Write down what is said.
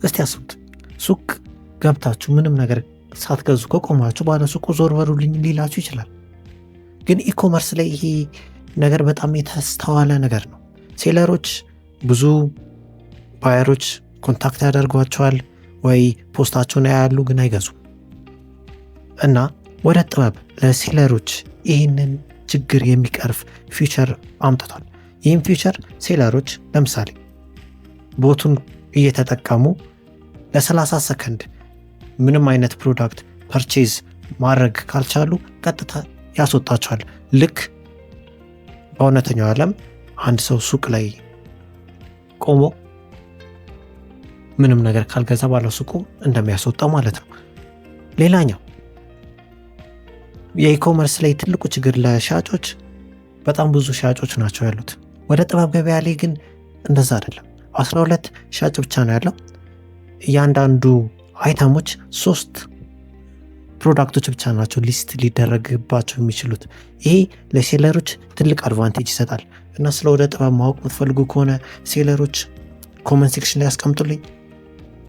እስቲ አስቡት፣ ሱቅ ገብታችሁ ምንም ነገር ሳትገዙ ከቆማችሁ ባለ ሱቁ ዞር በሉልኝ ሊላችሁ ይችላል። ግን ኢኮመርስ ላይ ይሄ ነገር በጣም የተስተዋለ ነገር ነው። ሴለሮች ብዙ ባየሮች ኮንታክት ያደርጓቸዋል ወይ ፖስታቸውን ያያሉ፣ ግን አይገዙም። እና ወደ ጥበብ ለሴለሮች ይህንን ችግር የሚቀርፍ ፊቸር አምጥቷል። ይህም ፊቸር ሴለሮች ለምሳሌ ቦቱን እየተጠቀሙ ለ30 ሰከንድ ምንም አይነት ፕሮዳክት ፐርቼዝ ማድረግ ካልቻሉ ቀጥታ ያስወጣቸዋል። ልክ በእውነተኛው ዓለም አንድ ሰው ሱቅ ላይ ቆሞ ምንም ነገር ካልገዛ ባለው ሱቁ እንደሚያስወጣው ማለት ነው። ሌላኛው የኢኮመርስ ላይ ትልቁ ችግር ለሻጮች በጣም ብዙ ሻጮች ናቸው ያሉት። ወደ ጥበብ ገበያ ላይ ግን እንደዛ አይደለም። 12 ሻጭ ብቻ ነው ያለው። እያንዳንዱ አይተሞች 3 ፕሮዳክቶች ብቻ ናቸው ሊስት ሊደረግባቸው የሚችሉት። ይሄ ለሴለሮች ትልቅ አድቫንቴጅ ይሰጣል። እና ስለ ወደ ጥበብ ማወቅ የምትፈልጉ ከሆነ ሴለሮች ኮመንት ሴክሽን ላይ ያስቀምጡልኝ።